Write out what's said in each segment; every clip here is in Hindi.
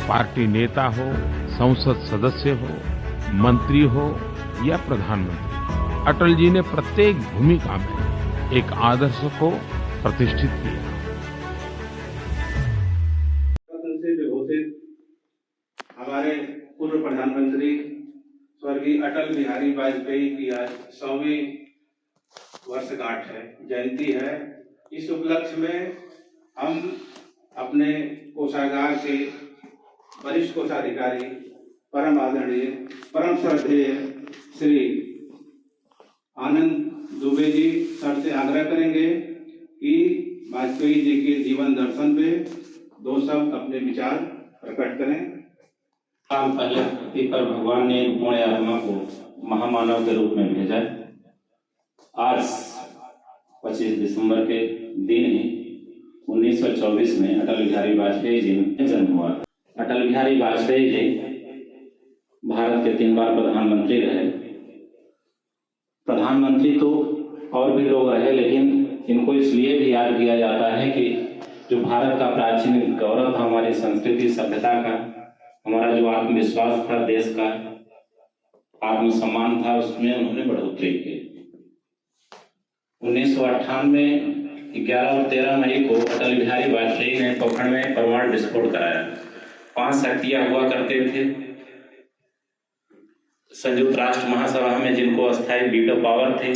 पार्टी नेता हो, संसद सदस्य हो, मंत्री हो या प्रधानमंत्री, अटल जी ने प्रत्येक भूमिका में एक आदर्श को प्रतिष्ठित किया। से विभूषित हमारे पूर्व प्रधानमंत्री स्वर्गीय अटल बिहारी वाजपेयी की आज 100वीं वर्षगांठ है, जयंती है। इस उपलक्ष्य में हम अपने कोषागार के वरिष्ठ कोषाधिकारी परम आदरणीय परम श्रद्धेय श्री आनंद दुबे जी सर से आग्रह करेंगे कि वाजपेयी जी के जीवन दर्शन पे 2 शब्द अपने विचार प्रकट करें। साल पहले पृथ्वी पर भगवान ने पूर्ण आत्मा को महामानव के रूप में भेजा। आज 25 दिसंबर के दिन ही 1924 में अटल बिहारी वाजपेयी जी का जन्म हुआ। अटल बिहारी वाजपेयी जी भारत के 3 बार प्रधानमंत्री रहे। प्रधानमंत्री तो और भी लोग रहे, लेकिन इनको इसलिए भी याद किया जाता है कि जो भारत का प्राचीन गौरव था, हमारी संस्कृति सभ्यता का, हमारा जो आत्मविश्वास था, देश का आत्मसम्मान था, उसमें उन्होंने बढ़ोतरी की। 1998 11 और 13 मई को अटल बिहारी वाजपेयी ने पोखरण में परमाणु विस्फोट कराया। 5 शक्तियां हुआ करते थे संयुक्त राष्ट्र महासभा में, जिनको अस्थायी वीटो पावर थे।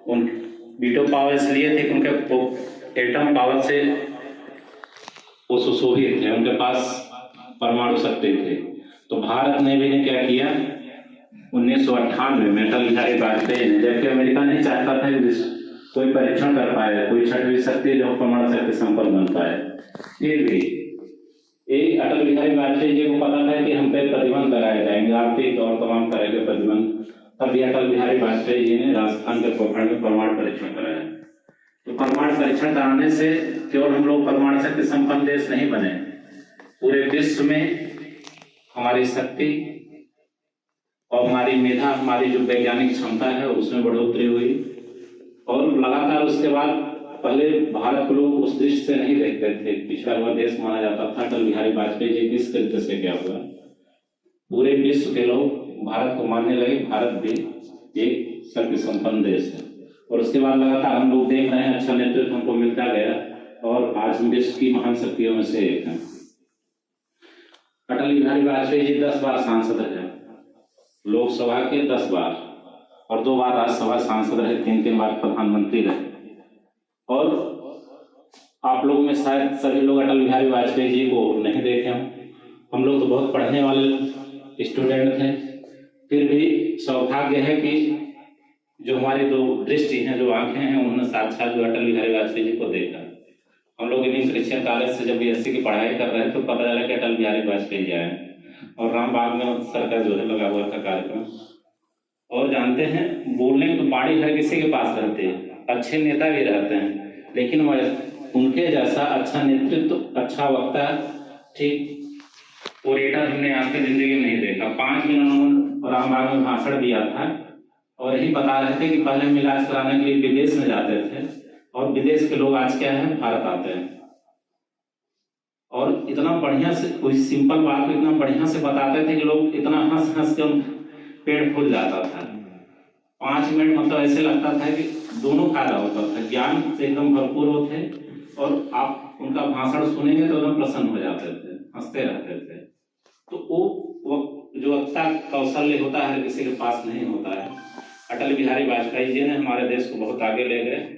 उन वीटो पावर इसलिए थे कि उनके एटम पावर से वो सुशोभित थे, उनके पास परमाणु शक्ति थे। तो भारत ने भी क्या किया, 1998 में अटल बिहारी वाजपेयी ने, जबकि अमेरिका नहीं चाहता था कि कोई परीक्षण कर पाए, कोई 6वीं शक्ति जो परमाणु शक्ति संपन्न बन पाए, फिर भी एक अटल बिहारी वाजपेयी जी को पता था कि हम पे प्रतिबंध लगाए जाएंगे, आर्थिक और तमाम तरह के प्रतिबंध। तभी अटल बिहारी वाजपेयी जी ने राजस्थान के पोखरण में परमाणु परीक्षण कराया। तो परमाणु परीक्षण कराने से केवल हम लोग परमाणु शक्ति संपन्न देश नहीं बने, पूरे विश्व में हमारी शक्ति और हमारी मेधा, हमारी जो वैज्ञानिक क्षमता है उसमें बढ़ोतरी हुई। और लगातार उसके बाद पहले भारत को लोग उस दृष्टि से नहीं देखते थे, पिछड़ा हुआ देश माना जाता था। अटल बिहारी वाजपेयी जी किस तरीके से क्या हुआ, पूरे विश्व के लोग भारत को मानने लगे, भारत भी एक शक्ति संपन्न देश है। और उसके बाद लगातार हम लोग देख रहे हैं अच्छा नेतृत्व हमको मिलता गया और आज हम विश्व की महान शक्तियों में से एक हैं। अटल बिहारी वाजपेयी जी 10 बार सांसद रहे, लोकसभा के 10 बार, और 2 बार राज्यसभा सांसद रहे, 3 बार प्रधानमंत्री रहे। और आप लोगों में शायद सभी लोग अटल बिहारी वाजपेयी जी को नहीं देखे हों। हम लोग तो बहुत पढ़ने वाले स्टूडेंट थे, फिर भी सौभाग्य है कि जो हमारी 2 दृष्टि हैं, जो आंखें हैं, उन्होंने साक्षात जो अटल बिहारी वाजपेयी जी को देखा। हम लोग इंडियन क्रिश्चियन कॉलेज से जब BSc की पढ़ाई कर रहे थे तो पता चला कि अटल बिहारी वाजपेयी जी आए और रामबाग में सर का जो है लगा हुआ था कार्यक्रम। और जानते हैं, बोलने की बाणी हर किसी के पास रहती है, अच्छे नेता भी रहते हैं, लेकिन उनके जैसा अच्छा नेतृत्व, अच्छा वक्ता, ठीक ओरेटर हमने आज की जिंदगी में नहीं देखा। 5 दिन उन्होंने रामबाग में भाषण दिया था और यही बता रहे थे कि पहले हम इलाज कराने के लिए विदेश में जाते थे और विदेश के लोग आज क्या है, भारत आते हैं। और इतना बढ़िया से, कोई सिंपल बात को इतना बढ़िया से बताते थे कि लोग इतना हंस हंस के पेट फूल जाता था। 5 मिनट मतलब ऐसे लगता था कि दोनों फायदा होता था, ज्ञान से एकदम भरपूर होते और आप उनका भाषण सुनेंगे तो एकदम प्रसन्न हो जाते थे, हंसते रहते थे। तो वो जो वक्ता कौशल्य होता है किसी के पास नहीं होता है। अटल बिहारी वाजपेयी जी ने हमारे देश को बहुत आगे ले गए।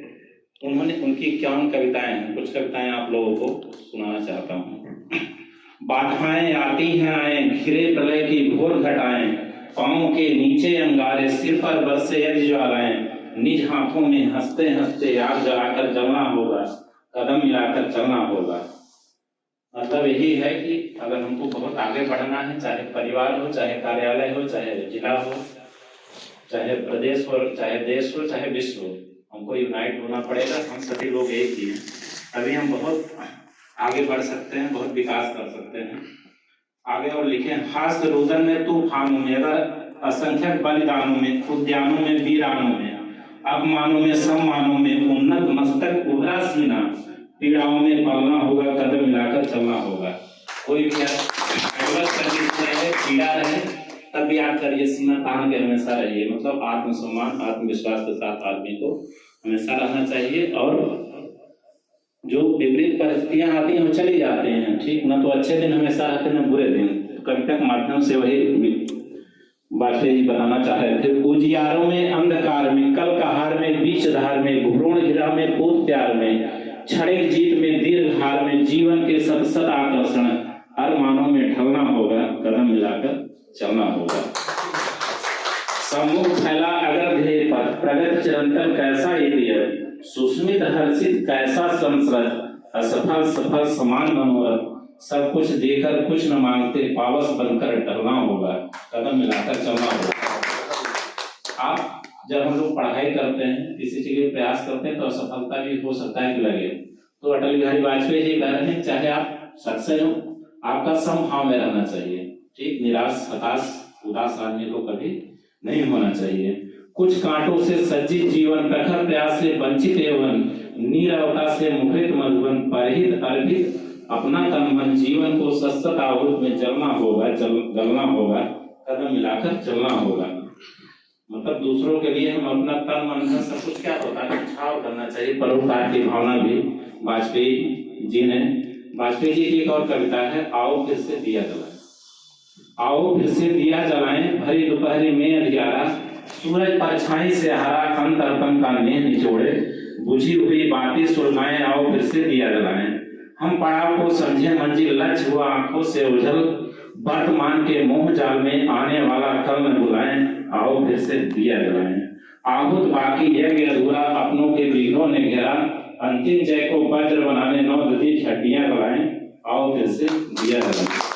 उन्होंने, उनकी 51 कविताएं हैं, कुछ कविताएं आप लोगों को सुनाना चाहता हूँ। बाधाएं आती हैं आए, घिरे प्रलय की घोर घटाएं, पांव के नीचे अंगारे, सिर पर बरसे यज्ञ ज्वालाएं, निज हाथों में हंसते हंसते आग जलाकर जलना होगा, कदम मिलाकर चलना होगा। मतलब यही है कि अगर हमको बहुत आगे बढ़ना है, चाहे परिवार हो, चाहे कार्यालय हो, चाहे जिला हो, चाहे प्रदेश हो, चाहे देश हो, चाहे विश्व हो, हमको यूनाइट होना पड़ेगा। हम सभी लोग एक ही हैं, तभी हम बहुत आगे बढ़ सकते हैं, बहुत विकास कर सकते हैं। आगे और लिखें, हास्य रुदन में तूफानों में, असंख्यक बलिदानों में, उद्यानों में, वीरानों में, अपमानों में, सम्मानों में, उन्नत मस्तक उभरा सीना, पीड़ाओं में पलना होगा, कदम मिलाकर चलना होगा। कोई भी एडवर्स कंडीशन रहे, पीड़ा रहे, तब भी आप करिए, सीमा तान के हमेशा रहिए। मतलब आत्मसम्मान, आत्मविश्वास के साथ आदमी को हमेशा रहना चाहिए। और जो विपरीत परिस्थितियां आती हैं वो चली जाते हैं, ठीक ना, तो अच्छे दिन हमेशा रहते हैं, बुरे दिन। कविता के माध्यम से वही वाजपेयी जी बताना चाह रहे थे। उजियारों में, अंधकार में, कल कहार में, बीच धार में, घुरोण गिरा में, कूद प्यार में, क्षणिक जीत में, दीर्घ हार में, जीवन के सतसत आकर्षण अरमानों में ढलना होगा, कदम मिलाकर चलना होगा। सम्मुख फैला अगर ध्येय पर, प्रगति चिरंतन कैसा इतिहास, सुस्मित हर्षित कैसा संसरत, असफल सफल समान मनोरथ, सब कुछ देकर कुछ न मांगते, पावस बनकर टलना होगा, कदम मिलाकर चलना होगा। आप जब हम लोग पढ़ाई करते हैं, किसी चीज में प्रयास करते हैं, तो असफलता भी हो सकता है कि लगे। तो अटल बिहारी वाजपेयी जी कह रहे हैं, चाहे आप सक्सेस हो, आपका समभाव में रहना चाहिए, ठीक। निराश, हताश, उदास आदमी को कभी नहीं होना चाहिए। कुछ कांटों से सज्जित जीवन, प्रखर प्रयास से वंचित यौवन, नीरवता से मुखरित मधुबन, परहित अर्पित अपना तन मन, जीवन को सतत आहुत में जलना होगा, जलना होगा, कदम मिलाकर चलना होगा। मतलब दूसरों के लिए हम अपना तन मन धन सब कुछ क्या होता है, छाव करना चाहिए। परोपकार की भावना भी वाजपेयी जी ने, वाजपेयी जी की एक और कविता है, आओ फिर से दिया जलाएं। आओ फिर से दिया जलाएं, भरी दोपहरी में अंधियारा, सूरज परछाई से हरा, अंतरतम का नेह निचोड़े, बुझी हुई बातें सुलगाएं, आओ फिर से दिया जलाएं। हम पड़ाव को समझे मंजिल, लक्ष्य हुआ आंखों से उजल, वर्तमान के मोह जाल में आने वाला कल न बुलाएं, आओ फिर से दिया जलाएं। आहुत बाकी यज्ञ अधूरा, अपनों के विघ्नों ने घेरा, अंतिम जय को वज्र बनाने 9 दीप हड्डियां गलाएं, आओ फिर से दिया जलाएं।